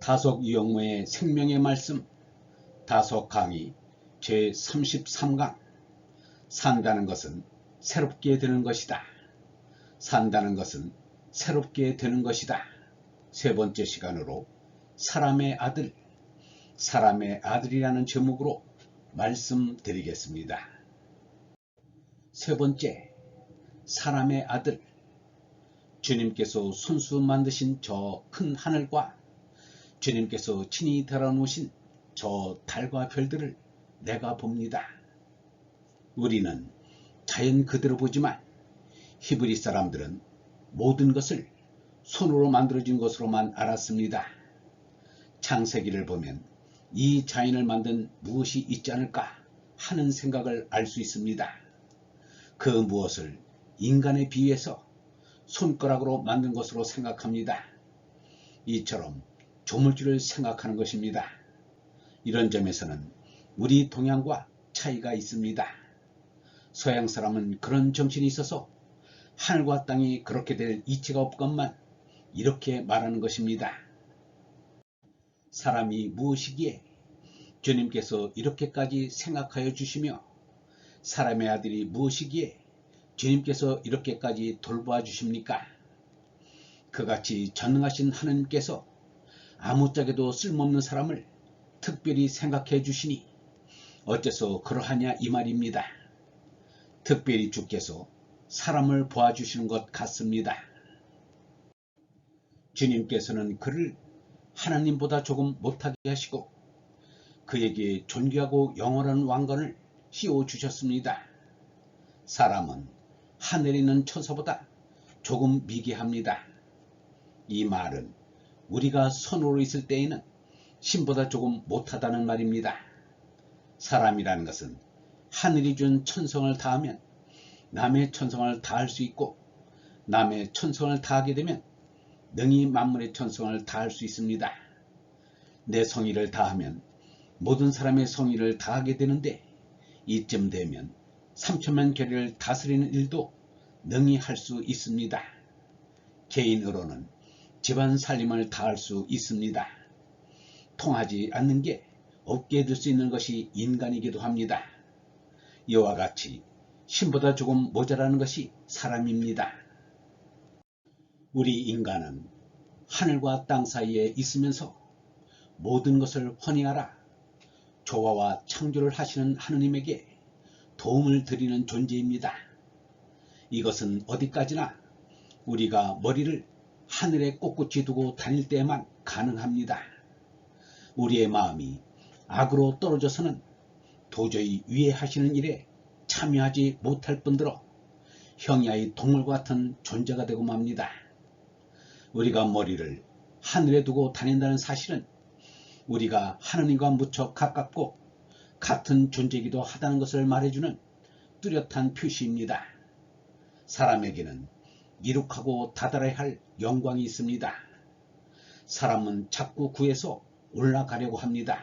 다속 이영모의 생명의 말씀 다속 강의 제33강 산다는 것은 새롭게 되는 것이다. 산다는 것은 새롭게 되는 것이다. 세 번째 시간으로 사람의 아들, 사람의 아들이라는 제목으로 말씀드리겠습니다. 세 번째, 사람의 아들. 주님께서 손수 만드신 저 큰 하늘과 주님께서 친히 달아놓으신 저 달과 별들을 내가 봅니다. 우리는 자연 그대로 보지만 히브리 사람들은 모든 것을 손으로 만들어진 것으로만 알았습니다. 창세기를 보면 이 자연을 만든 무엇이 있지 않을까 하는 생각을 알 수 있습니다. 그 무엇을 인간에 비유해서 손가락으로 만든 것으로 생각합니다. 이처럼 조물주를 생각하는 것입니다. 이런 점에서는 우리 동양과 차이가 있습니다. 서양 사람은 그런 정신이 있어서 하늘과 땅이 그렇게 될 이치가 없건만 이렇게 말하는 것입니다. 사람이 무엇이기에 주님께서 이렇게까지 생각하여 주시며 사람의 아들이 무엇이기에 주님께서 이렇게까지 돌보아 주십니까? 그같이 전능하신 하느님께서 아무짝에도 쓸모없는 사람을 특별히 생각해 주시니 어째서 그러하냐 이 말입니다. 특별히 주께서 사람을 보아주시는 것 같습니다. 주님께서는 그를 하나님보다 조금 못하게 하시고 그에게 존귀하고 영원한 왕관을 씌워주셨습니다. 사람은 하늘에 있는 천사보다 조금 미개합니다. 이 말은 우리가 선으로 있을 때에는 신보다 조금 못하다는 말입니다. 사람이라는 것은 하늘이 준 천성을 다하면 남의 천성을 다할 수 있고 남의 천성을 다하게 되면 능히 만물의 천성을 다할 수 있습니다. 내 성의를 다하면 모든 사람의 성의를 다하게 되는데 이쯤 되면 3천만 결의를 다스리는 일도 능히 할 수 있습니다. 개인으로는 집안 살림을 다할 수 있습니다. 통하지 않는 게 없게 될 수 있는 것이 인간이기도 합니다. 이와 같이 신보다 조금 모자라는 것이 사람입니다. 우리 인간은 하늘과 땅 사이에 있으면서 모든 것을 훤히 알아 조화와 창조를 하시는 하느님에게 도움을 드리는 존재입니다. 이것은 어디까지나 우리가 머리를 하늘에 꼿꼿이 두고 다닐 때에만 가능합니다. 우리의 마음이 악으로 떨어져서는 도저히 위에 하시는 일에 참여하지 못할 뿐더러 형이아의 동물 같은 존재가 되고 맙니다. 우리가 머리를 하늘에 두고 다닌다는 사실은 우리가 하느님과 무척 가깝고 같은 존재이기도 하다는 것을 말해주는 뚜렷한 표시입니다. 사람에게는 이룩하고 다달아야 할 영광이 있습니다. 사람은 자꾸 구해서 올라가려고 합니다.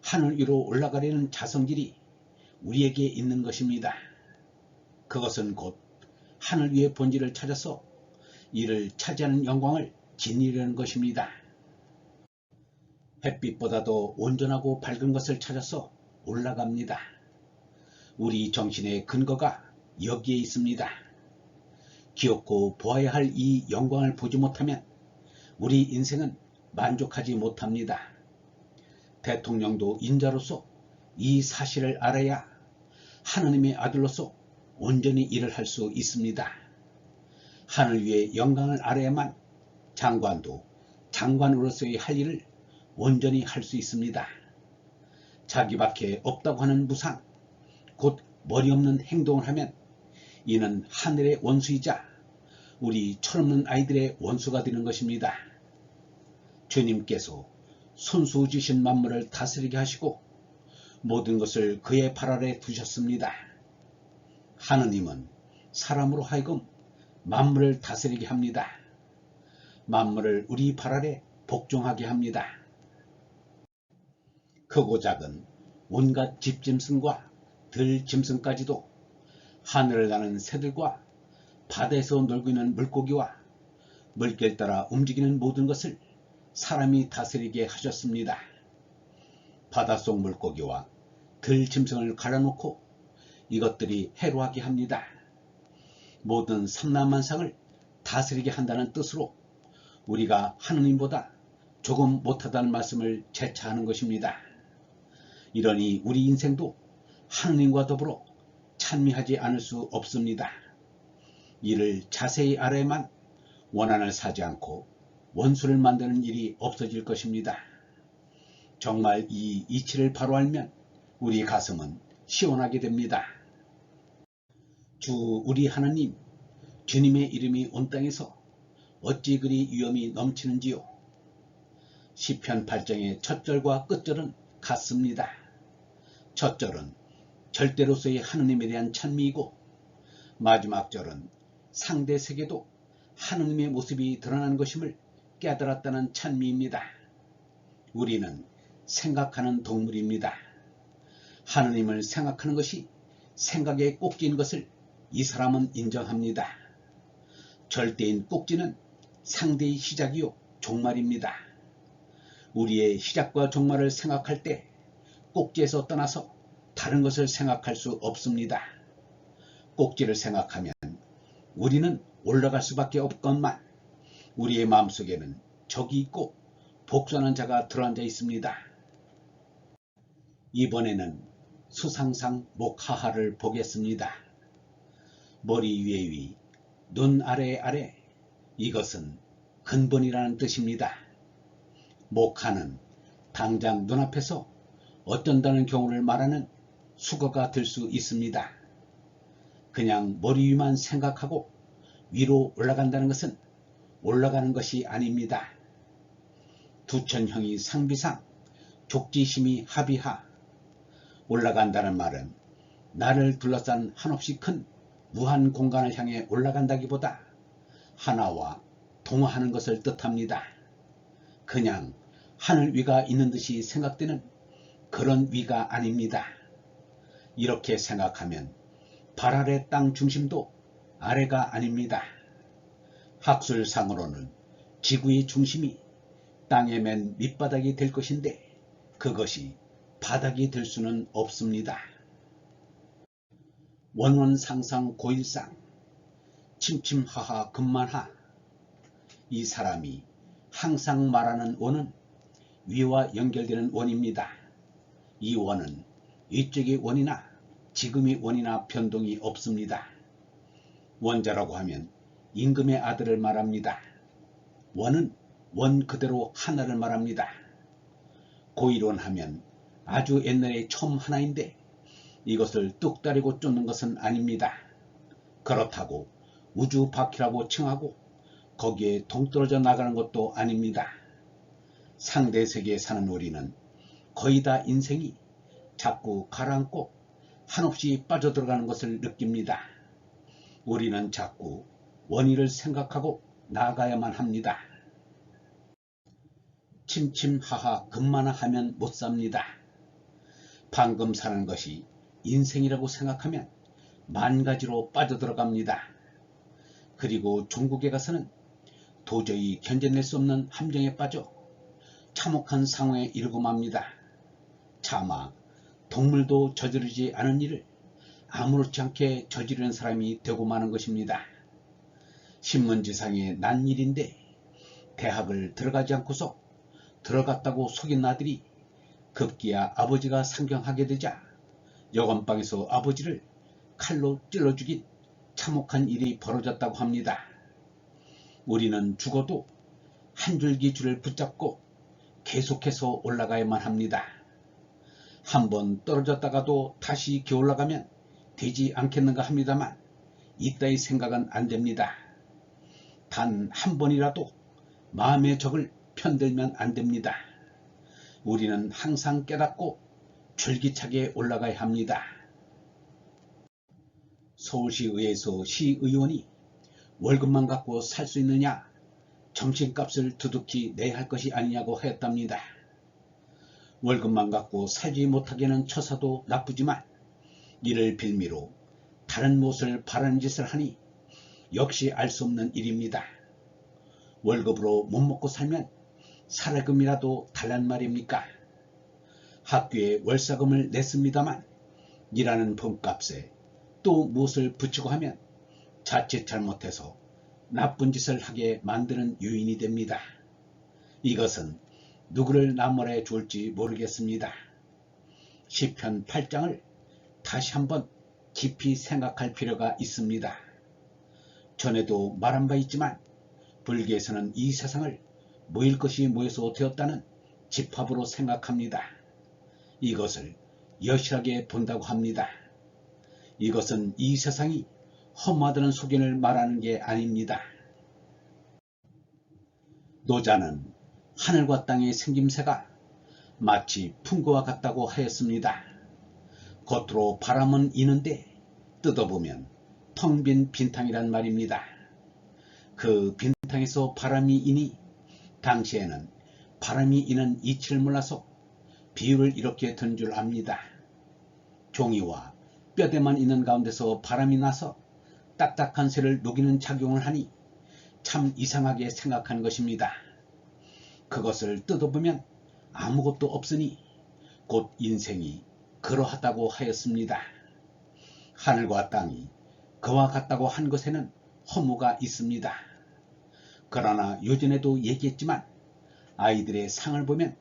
하늘 위로 올라가려는 자성질이 우리에게 있는 것입니다. 그것은 곧 하늘 위의 본질을 찾아서 이를 차지하는 영광을 지니려는 것입니다. 햇빛보다도 온전하고 밝은 것을 찾아서 올라갑니다. 우리 정신의 근거가 여기에 있습니다. 기억고 보아야 할 이 영광을 보지 못하면 우리 인생은 만족하지 못합니다. 대통령도 인자로서 이 사실을 알아야 하느님의 아들로서 온전히 일을 할 수 있습니다. 하늘 위의 영광을 알아야만 장관도 장관으로서의 할 일을 온전히 할 수 있습니다. 자기밖에 없다고 하는 무상, 곧 머리 없는 행동을 하면 이는 하늘의 원수이자 우리 철없는 아이들의 원수가 되는 것입니다. 주님께서 손수 주신 만물을 다스리게 하시고 모든 것을 그의 발 아래 두셨습니다. 하느님은 사람으로 하여금 만물을 다스리게 합니다. 만물을 우리 발 아래 복종하게 합니다. 크고 작은 온갖 집짐승과 들짐승까지도 하늘을 나는 새들과 바다에서 놀고 있는 물고기와 물결 따라 움직이는 모든 것을 사람이 다스리게 하셨습니다. 바닷속 물고기와 들짐승을 갈아놓고 이것들이 해로하게 합니다. 모든 삼라만상을 다스리게 한다는 뜻으로 우리가 하느님보다 조금 못하다는 말씀을 재차하는 것입니다. 이러니 우리 인생도 하느님과 더불어 찬미하지 않을 수 없습니다. 이를 자세히 알아야만 원한을 사지 않고 원수를 만드는 일이 없어질 것입니다. 정말 이 이치를 바로 알면 우리 가슴은 시원하게 됩니다. 주 우리 하나님, 주님의 이름이 온 땅에서 어찌 그리 위엄이 넘치는지요. 시편 8장의 첫 절과 끝절은 같습니다. 첫 절은 절대로서의 하느님에 대한 찬미이고 마지막 절은 상대 세계도 하느님의 모습이 드러난 것임을 깨달았다는 찬미입니다. 우리는 생각하는 동물입니다. 하느님을 생각하는 것이 생각의 꼭지인 것을 이 사람은 인정합니다. 절대인 꼭지는 상대의 시작이요 종말입니다. 우리의 시작과 종말을 생각할 때 꼭지에서 떠나서 다른 것을 생각할 수 없습니다. 꼭지를 생각하면 우리는 올라갈 수밖에 없건만 우리의 마음속에는 적이 있고 복수하는 자가 들어앉아 있습니다. 이번에는 수상상 목하하를 보겠습니다. 머리 위에 위, 눈 아래 아래, 이것은 근본이라는 뜻입니다. 목하는 당장 눈앞에서 어쩐다는 경우를 말하는 수거가 될 수 있습니다. 그냥 머리 위만 생각하고 위로 올라간다는 것은 올라가는 것이 아닙니다. 두천형이 상비상, 족지심이 합의하. 올라간다는 말은 나를 둘러싼 한없이 큰 무한 공간을 향해 올라간다기보다 하나와 동화하는 것을 뜻합니다. 그냥 하늘 위가 있는 듯이 생각되는 그런 위가 아닙니다. 이렇게 생각하면 발 아래 땅 중심도 아래가 아닙니다. 학술상으로는 지구의 중심이 땅의 맨 밑바닥이 될 것인데 그것이 바닥이 될 수는 없습니다. 원원상상 고일상, 침침하하 금만하. 이 사람이 항상 말하는 원은 위와 연결되는 원입니다. 이 원은 위쪽의 원이나 지금의 원이나 변동이 없습니다. 원자라고 하면 임금의 아들을 말합니다. 원은 원 그대로 하나를 말합니다. 고일원 하면 아주 옛날에 처음 하나인데 이것을 뚝 따리고 쫓는 것은 아닙니다. 그렇다고 우주 바퀴라고 칭하고 거기에 동떨어져 나가는 것도 아닙니다. 상대 세계에 사는 우리는 거의 다 인생이 자꾸 가라앉고 한없이 빠져들어가는 것을 느낍니다. 우리는 자꾸 원인을 생각하고 나아가야만 합니다. 침침하하 금만하 하면 못 삽니다. 방금 사는 것이 인생이라고 생각하면 만 가지로 빠져들어갑니다. 그리고 종국에 가서는 도저히 견뎌낼 수 없는 함정에 빠져 참혹한 상황에 이르고 맙니다. 차마 동물도 저지르지 않은 일을 아무렇지 않게 저지르는 사람이 되고 마는 것입니다. 신문지상에 난 일인데 대학을 들어가지 않고서 들어갔다고 속인 아들이 급기야 아버지가 상경하게 되자 여건방에서 아버지를 칼로 찔러 죽인 참혹한 일이 벌어졌다고 합니다. 우리는 죽어도 한 줄기 줄을 붙잡고 계속해서 올라가야만 합니다. 한번 떨어졌다가도 다시 기어올라가면 되지 않겠는가 합니다만 이따위 생각은 안 됩니다. 단 한 번이라도 마음의 적을 편들면 안 됩니다. 우리는 항상 깨닫고 줄기차게 올라가야 합니다. 서울시의회에서 시의원이 월급만 갖고 살 수 있느냐, 점심값을 두둑히 내야 할 것이 아니냐고 하였답니다. 월급만 갖고 살지 못하게는 처사도 나쁘지만 이를 빌미로 다른 무엇을 바라는 짓을 하니 역시 알 수 없는 일입니다. 월급으로 못 먹고 살면 살금이라도 달란 말입니까? 학교에 월사금을 냈습니다만 일하는 돈값에 또 무엇을 붙이고 하면 자칫 잘못해서 나쁜 짓을 하게 만드는 요인이 됩니다. 이것은 누구를 나무래 줄지 모르겠습니다. 시편 8장을 다시 한번 깊이 생각할 필요가 있습니다. 전에도 말한 바 있지만 불교에서는 이 세상을 모일 것이 모여서 되었다는 집합으로 생각합니다. 이것을 여실하게 본다고 합니다. 이것은 이 세상이 험하다는 소견을 말하는 게 아닙니다. 노자는 하늘과 땅의 생김새가 마치 풍구와 같다고 하였습니다. 겉으로 바람은 이는데 뜯어보면 텅 빈 빈탕이란 말입니다. 그 빈탕에서 바람이 이니 당시에는 바람이 이는 이치를 몰라서 비유를 이렇게 든 줄 압니다. 종이와 뼈대만 있는 가운데서 바람이 나서 딱딱한 쇠를 녹이는 작용을 하니 참 이상하게 생각한 것입니다. 그것을 뜯어보면 아무것도 없으니 곧 인생이 그러하다고 하였습니다. 하늘과 땅이 그와 같다고 한 것에는 허무가 있습니다. 그러나 요전에도 얘기했지만 아이들의 상을 보면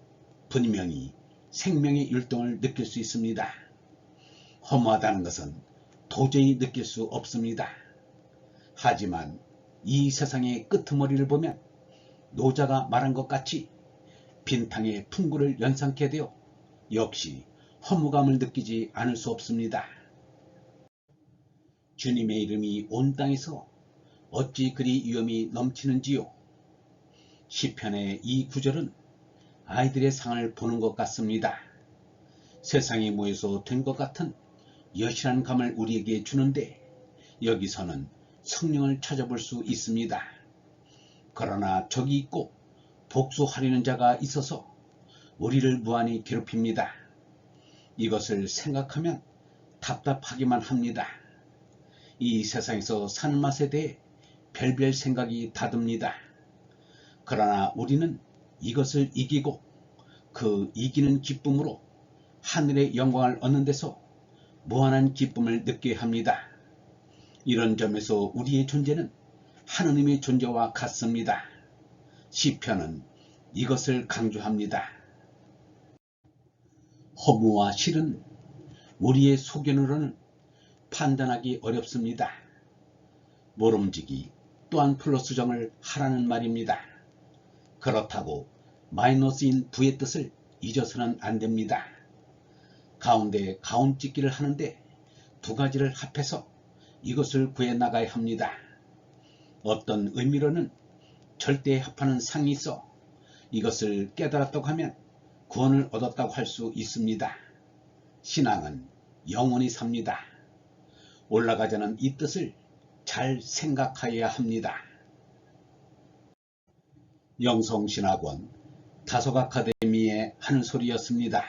분명히 생명의 율동을 느낄 수 있습니다. 허무하다는 것은 도저히 느낄 수 없습니다. 하지만 이 세상의 끄트머리를 보면 노자가 말한 것 같이 빈탕의 풍구를 연상케 되어 역시 허무감을 느끼지 않을 수 없습니다. 주님의 이름이 온 땅에서 어찌 그리 위엄이 넘치는지요. 시편의 이 구절은 아이들의 상을 보는 것 같습니다. 세상에 모여서 된 것 같은 여실한 감을 우리에게 주는데 여기서는 성령을 찾아볼 수 있습니다. 그러나 적이 있고 복수하려는 자가 있어서 우리를 무한히 괴롭힙니다. 이것을 생각하면 답답하기만 합니다. 이 세상에서 사는 맛에 대해 별별 생각이 다듭니다. 그러나 우리는 이것을 이기고 그 이기는 기쁨으로 하늘의 영광을 얻는 데서 무한한 기쁨을 느껴야 합니다. 이런 점에서 우리의 존재는 하느님의 존재와 같습니다. 시편은 이것을 강조합니다. 허무와 실은 우리의 소견으로는 판단하기 어렵습니다. 모름지기 또한 플러스점을 하라는 말입니다. 그렇다고 마이너스인 부의 뜻을 잊어서는 안 됩니다. 가운데 가운찍기를 하는데 두 가지를 합해서 이것을 구해 나가야 합니다. 어떤 의미로는 절대 합하는 상이 있어 이것을 깨달았다고 하면 구원을 얻었다고 할 수 있습니다. 신앙은 영원히 삽니다. 올라가자는 이 뜻을 잘 생각하여야 합니다. 영성신학원 다속아카데미의 하는 소리였습니다.